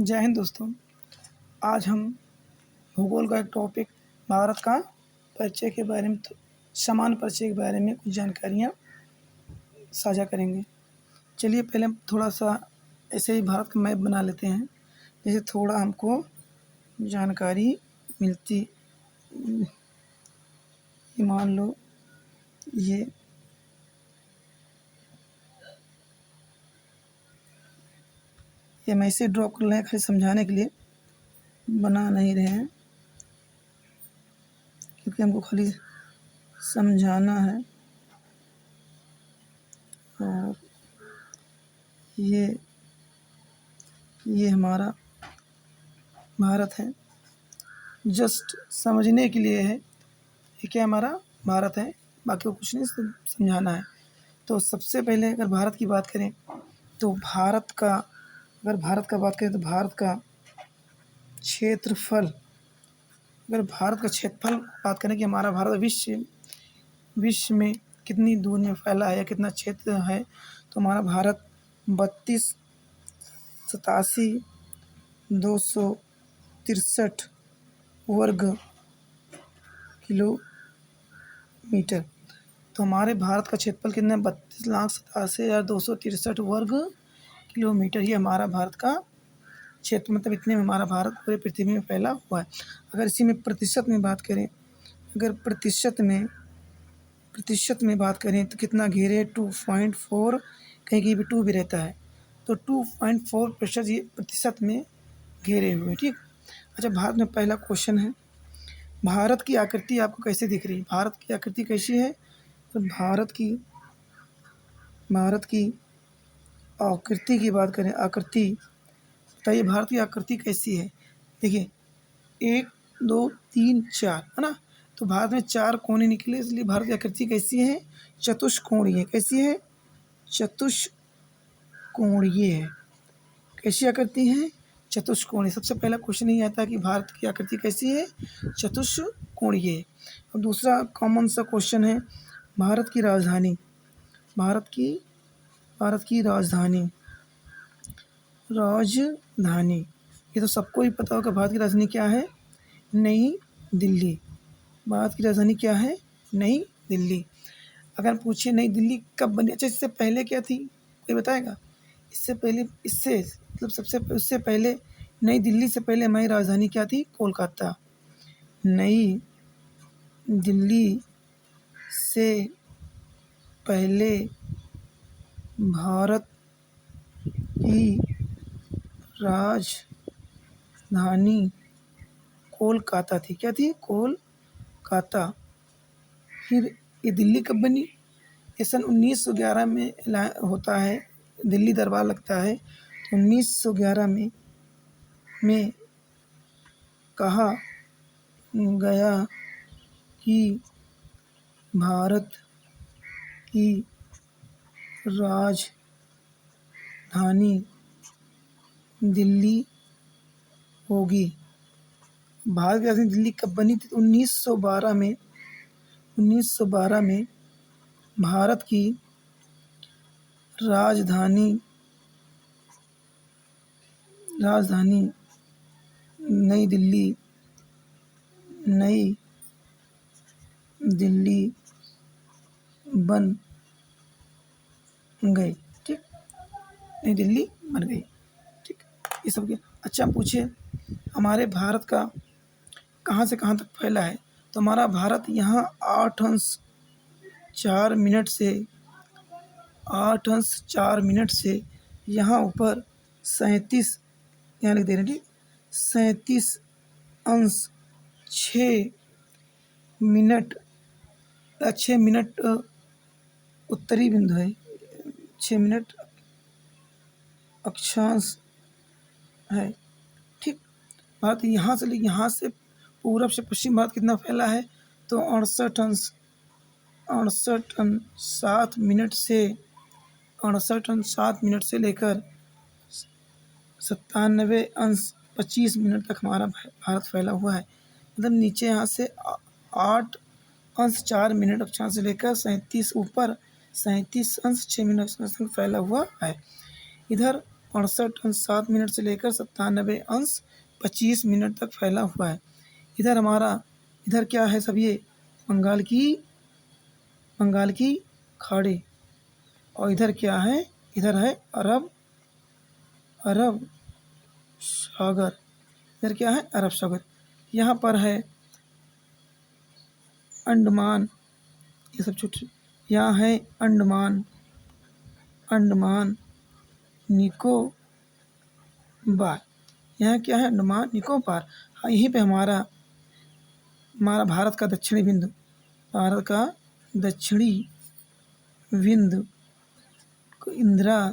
जय हिंद दोस्तों। आज हम भूगोल का एक टॉपिक भारत का परिचय के बारे में सामान्य परिचय के बारे में कुछ जानकारियाँ साझा करेंगे। चलिए पहले हम थोड़ा सा ऐसे ही भारत का मैप बना लेते हैं, जैसे थोड़ा हमको जानकारी मिलती। ये मान लो ये हम ऐसे ड्रॉ कर रहे हैं, खाली समझाने के लिए बना नहीं रहे हैं, क्योंकि हमको खाली समझाना है। और ये हमारा भारत है, जस्ट समझने के लिए है। ये क्या हमारा भारत है, बाकी को कुछ नहीं समझाना है। तो सबसे पहले अगर भारत की बात करें तो भारत का क्षेत्रफल, अगर भारत का क्षेत्रफल बात करें कि हमारा भारत विश्व में कितनी दूर में फैला है या कितना क्षेत्र है, तो हमारा भारत 32,87,263 वर्ग किलोमीटर। तो हमारे भारत का क्षेत्रफल कितना है? 32,87,263 वर्ग किलोमीटर। ये हमारा भारत का क्षेत्र, मतलब इतने में हमारा भारत पूरे पृथ्वी में फैला हुआ है। अगर इसी में प्रतिशत में बात करें, अगर प्रतिशत में बात करें तो कितना घेरे? 2.4, कहीं कहीं भी 2 भी रहता है, तो 2.4% ये प्रतिशत में घेरे हुए। ठीक। अच्छा, भारत में पहला क्वेश्चन है, भारत की आकृति आपको कैसे दिख रही है? भारत की आकृति कैसी है? तो भारत की आकृति की बात करें, आकृति बताइए भारत की आकृति कैसी है? देखिए 1 2 3 4 है ना, तो भारत में 4 कोने निकले, इसलिए भारत की आकृति कैसी है? चतुष्कोणीय। कैसी है? चतुष्कोणीय है। कैसी आकृति है? चतुष्कोणीय। सबसे पहला क्वेश्चन ही आता है कि भारत की आकृति कैसी है? चतुष्कोणीय। अब दूसरा कॉमन सा क्वेश्चन है, भारत की राजधानी। भारत की राजधानी, ये तो सबको ही पता होगा। भारत की राजधानी क्या है? नई दिल्ली। भारत की राजधानी क्या है? नई दिल्ली। अगर पूछे नई दिल्ली कब बनी, अच्छा इससे पहले क्या थी, कोई बताएगा? उससे पहले नई दिल्ली से पहले हमारी राजधानी क्या थी? कोलकाता। नई दिल्ली से पहले भारत की राजधानी कोलकाता थी। क्या थी? कोलकाता। फिर ये दिल्ली कब बनी? ये सन 1911 में होता है, दिल्ली दरबार लगता है, तो 1911 में कहा गया कि भारत की राजधानी दिल्ली होगी। भारत की राजधानी दिल्ली कब बनी थी? 1912 में भारत की राजधानी नई दिल्ली बन गई। ठीक, नई दिल्ली बन गई। ठीक, ये सब क्या? अच्छा पूछे हमारे भारत का कहाँ से कहाँ तक फैला है, तो हमारा भारत यहाँ 8 अंश 4 मिनट से यहाँ ऊपर 37, यहाँ लिख दे रहे हैं। ठीक, 37 अंश 6 मिनट उत्तरी बिंदु है। 6 मिनट अक्षांश है। ठीक, भारत यहाँ से पूरब से पश्चिम भारत कितना फैला है? तो 68 अंश 7 मिनट से लेकर 97 अंश 25 मिनट तक हमारा भारत फैला हुआ है। मतलब नीचे यहाँ से 8 अंश 4 मिनट अक्षांश से लेकर 37 ऊपर 37 अंश 6 मिनट अक्षांश तक फैला हुआ है। इधर 67 अंश 7 मिनट से लेकर 97 अंश 25 मिनट तक फैला हुआ है। इधर क्या है सब ये बंगाल की खाड़ी, और इधर क्या है, इधर है अरब सागर। इधर क्या है, अरब सागर। यहाँ पर है अंडमान, ये सब छोटे, यहाँ है अंडमान निकोबार। यहाँ क्या है, अंडमान निकोबार। हाँ, यहीं पे हमारा भारत का दक्षिणी बिंदु को इंदिरा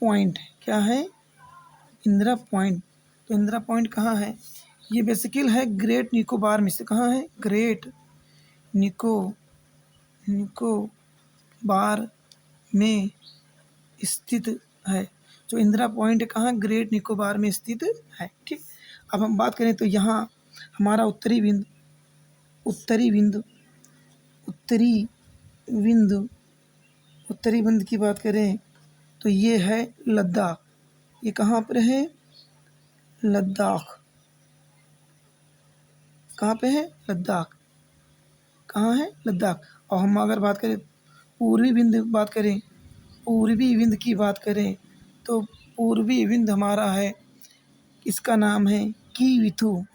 पॉइंट है। क्या है, इंदिरा पॉइंट। तो इंदिरा पॉइंट कहाँ है, ये बेसिकली है ग्रेट निकोबार में से। कहाँ है, ग्रेट निकोबार में स्थित है। जो इंदिरा पॉइंट कहाँ, ग्रेट निकोबार में स्थित है। ठीक, अब हम बात करें तो यहाँ हमारा उत्तरी बिंदु की बात करें तो ये है लद्दाख। ये कहाँ पर है, लद्दाख। कहाँ पे है, लद्दाख। कहाँ है, लद्दाख। और हम अगर बात करें पूर्वी बिंदु की बात करें तो पूर्वी बिंदु हमारा है, इसका नाम है कीविथु।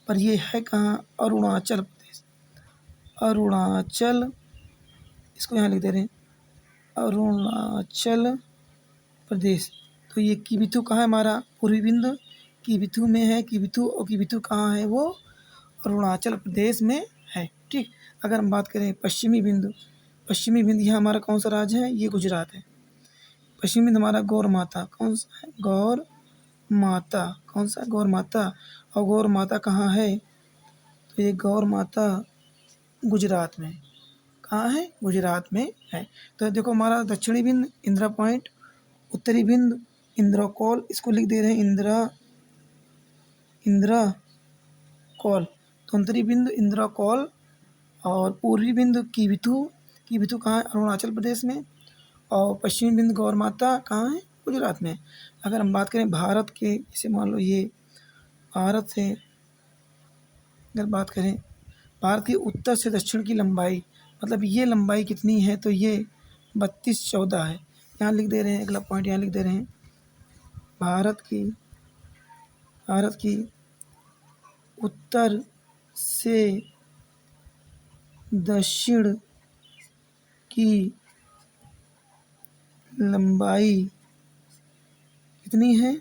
पर ये है कहाँ, अरुणाचल प्रदेश। इसको यहाँ लिख दे रहे हैं, अरुणाचल प्रदेश। तो ये कीविथु कहाँ है, हमारा पूर्वी बिंदु कीविथु में है। कीविथु कहाँ है, वो अरुणाचल प्रदेश में है। ठीक, अगर हम बात करें पश्चिमी बिंदु यहाँ हमारा कौन सा राज्य है, ये गुजरात है। पश्चिमी बिंदु हमारा गौर माता, कौन सा है, गौर माता। और गौर माता कहाँ है, तो ये गौर माता गुजरात में। कहाँ है, गुजरात में है। तो देखो हमारा दक्षिणी बिंदु इंदिरा पॉइंट, उत्तरी बिंदु इंदिरा कॉल, इसको लिख दे रहे हैं इंदिरा कॉल। तो उत्तरी बिंदु इंदिरा कॉल और पूर्वी बिंदु कीविथु कहाँ है, अरुणाचल प्रदेश में। और पश्चिमी बिंदु गौर माता कहाँ है, गुजरात में। अगर हम बात करें भारत के, जैसे मान लो ये भारत से अगर बात करें, भारत की उत्तर से दक्षिण की लंबाई, मतलब ये लंबाई कितनी है, तो ये 3214 है। यहाँ लिख दे रहे हैं, अगला पॉइंट यहाँ लिख दे रहे हैं, भारत की उत्तर से दक्षिण की लंबाई कितनी है,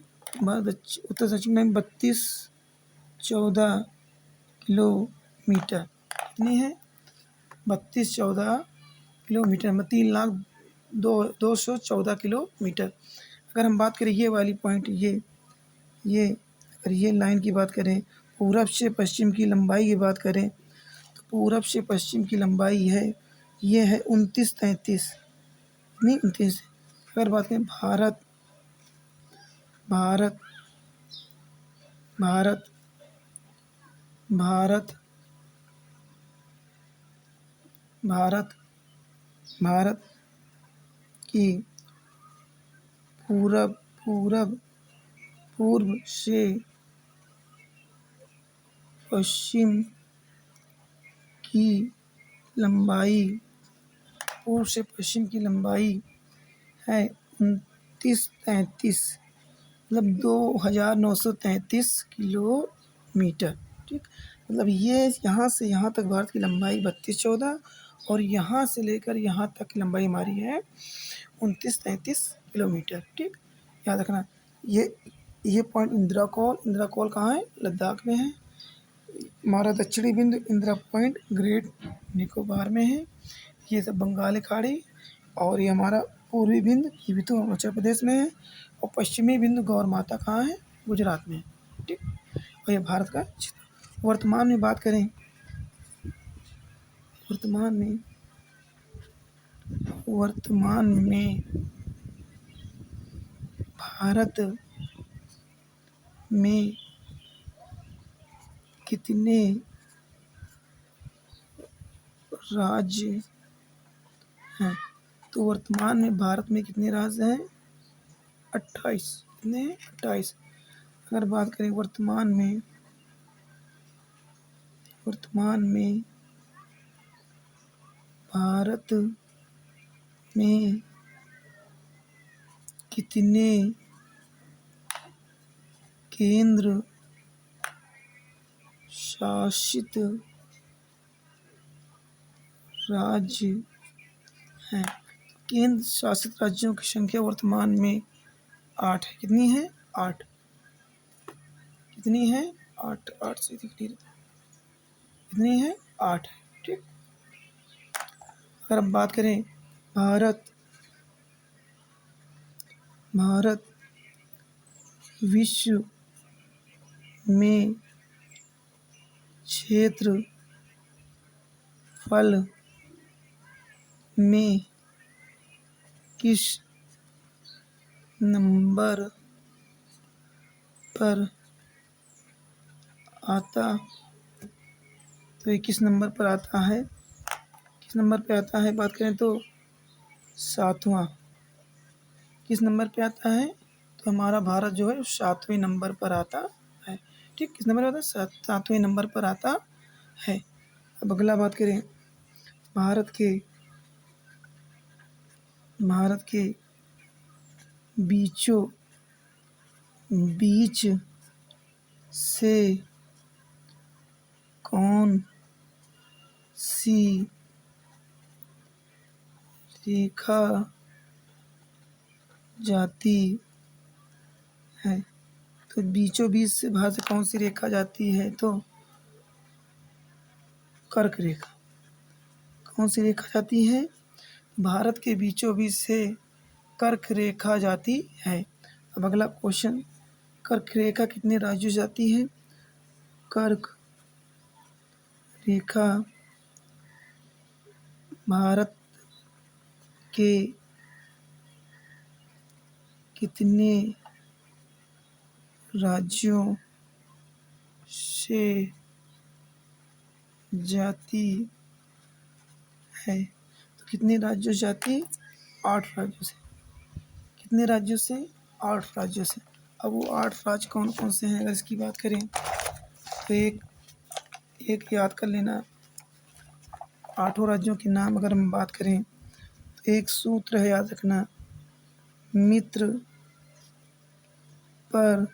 उत्तर दक्षिण में 3214 किलोमीटर। कितनी है, 3214 किलोमीटर में 3,02,214 किलोमीटर। अगर हम बात करें ये वाली पॉइंट, अगर ये लाइन की बात करें, पूरब से पश्चिम की लंबाई की बात करें तो पूरब से पश्चिम की लंबाई है, ये है 2933, नहीं 29। अगर बात करें भारत की पूर्व से पश्चिम की लंबाई है 2933, मतलब 2933 किलोमीटर। ठीक, मतलब ये यहाँ से यहाँ तक भारत की लंबाई 3214, और यहाँ से लेकर यहाँ तक की लंबाई हमारी है 2933 किलोमीटर। ठीक, याद रखना। ये पॉइंट इंदिरा कॉल कहाँ है, लद्दाख में है। हमारा दक्षिणी बिंदु इंदिरा पॉइंट ग्रेट निकोबार में है। ये सब बंगाल की खाड़ी, और ये हमारा पूर्वी बिंदु कीविथु अरुणाचल प्रदेश में है। और पश्चिमी बिंदु गौर माता कहाँ है, गुजरात में। ठीक, और ये भारत का क्षेत्र। वर्तमान में बात करें, वर्तमान में भारत में कितने राज्य हैं। तो वर्तमान में भारत में कितने राज्य हैं? 28। कितने हैं? 28। अगर बात करें वर्तमान में भारत में कितने केंद्र शासित राज्य हैं? केंद्र शासित राज्यों की संख्या वर्तमान में 8 है। कितनी है? 8। कितनी है? 8। 8 से कितनी कितनी है? 8 है। ठीक। अगर हम बात करें भारत विश्व में क्षेत्रफल में किस नंबर पर आता? तो ये किस नंबर पर आता है? किस नंबर पे आता है? बात करें तो 7वां। किस नंबर पे आता है? तो हमारा भारत जो है 7वें नंबर पर आता है। ठीक। किस नंबर पर आता है? 7वें नंबर पर आता है। अब अगला बात करें भारत के बीचों बीच से कौन सी रेखा जाती है? तो बीचों बीच से भारत से कौन सी रेखा जाती है? तो कर्क रेखा। कौन सी रेखा जाती है? भारत के बीचों बीच से कर्क रेखा जाती है। अब अगला क्वेश्चन, कर्क रेखा कितने राज्यों से जाती है? कर्क रेखा भारत के कितने राज्यों से जाती है? तो कितने राज्यों से जाती है? 8 राज्यों से। कितने राज्यों से? 8 राज्यों से। अब वो 8 राज्य कौन कौन से हैं अगर इसकी बात करें तो एक याद कर लेना। 8 राज्यों के नाम अगर हम बात करें तो एक सूत्र है, याद रखना। मित्र पर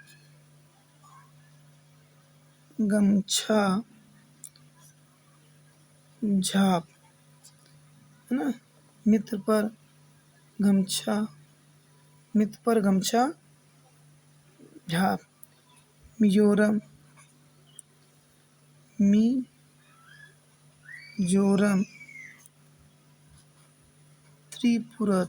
गमछा झाप, है ना? मित्र पर गमछा झाप। मिजोरम त्रिपुरा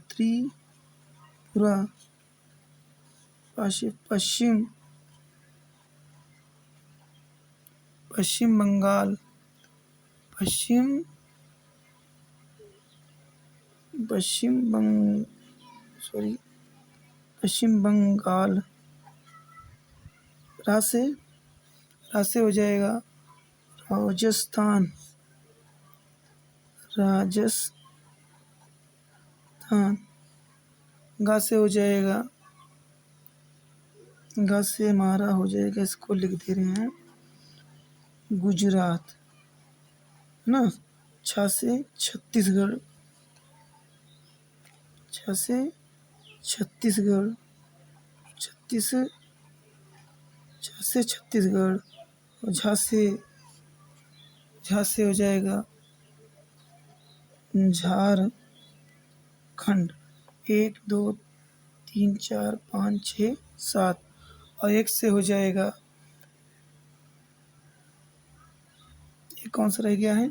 पश्चिम बंगाल पश्चिम बंगाल। रासे हो जाएगा राजस्थान। गा से हो जाएगा, गा से हमारा हो जाएगा, इसको लिख दे रहे हैं गुजरात, है ना? छा से छत्तीसगढ़, छत्तीसगढ़। और झा से हो जाएगा झारखंड। 1 2 3 4 5 6 7। और एक से हो जाएगा, ये कौन सा रह गया है?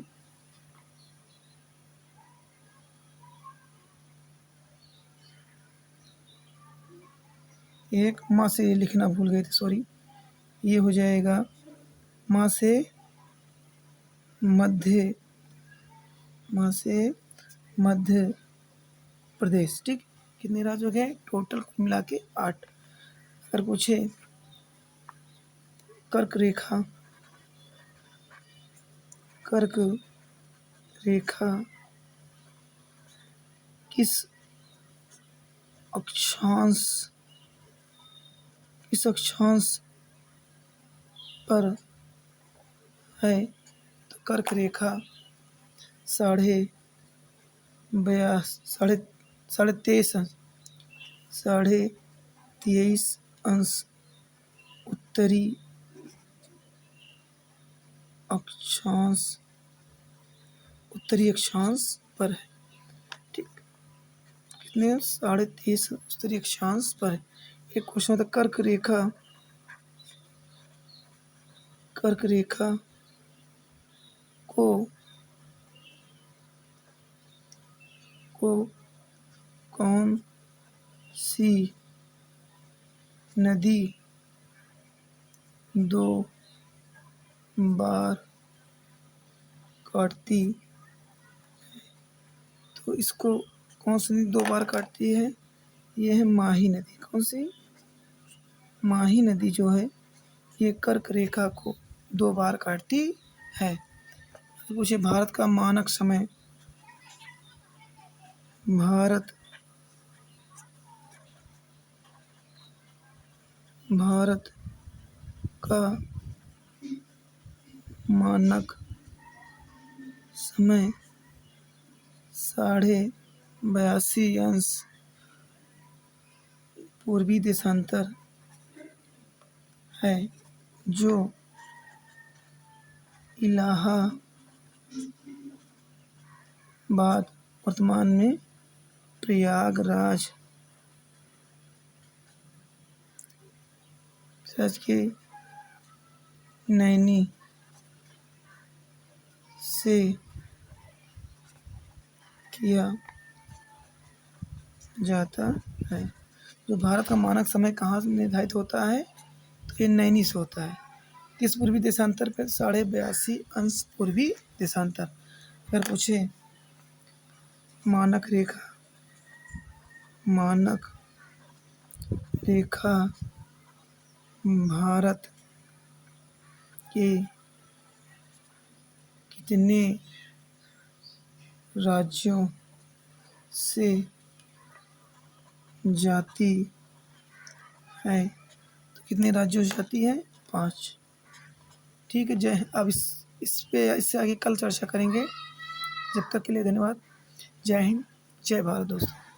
एक माँ से लिखना भूल गए थे, सॉरी। ये हो जाएगा माँ से मध्य प्रदेश। ठीक। कितने राज्य हो गए टोटल मिला के? 8। अगर पूछे कर्क रेखा किस अक्षांश पर है? तो कर्क रेखा साढ़े बयास साढ़े साढ़े तेईस साढ़े 23 अंश उत्तरी अक्षांश पर है। ठीक, कितने? 23.5 उत्तरी अक्षांश पर है। एक क्वेश्चन होता है कर्क रेखा को कौन सी नदी 2 बार काटती? तो इसको कौन सी नदी 2 बार काटती है? ये है माही नदी। कौन सी? माही नदी जो है ये कर्क रेखा को 2 बार काटती है। तो पूछे भारत का मानक समय, भारत का मानक समय 82.5 अंश पूर्वी देशांतर है, जो इलाहाबाद वर्तमान में प्रयागराज के नैनी से किया जाता है। जो भारत का मानक समय कहाँ से निर्धारित होता है? तो ये नैनी से होता है। किस पूर्वी देशांतर पर? 82.5 अंश पूर्वी देशांतर। अगर पूछे मानक रेखा भारत के कितने राज्यों से जाती है? तो कितने राज्यों से जाती है? 5। ठीक है। अब इससे आगे कल चर्चा करेंगे। जब तक के लिए धन्यवाद। जय हिंद, जय भारत दोस्तों।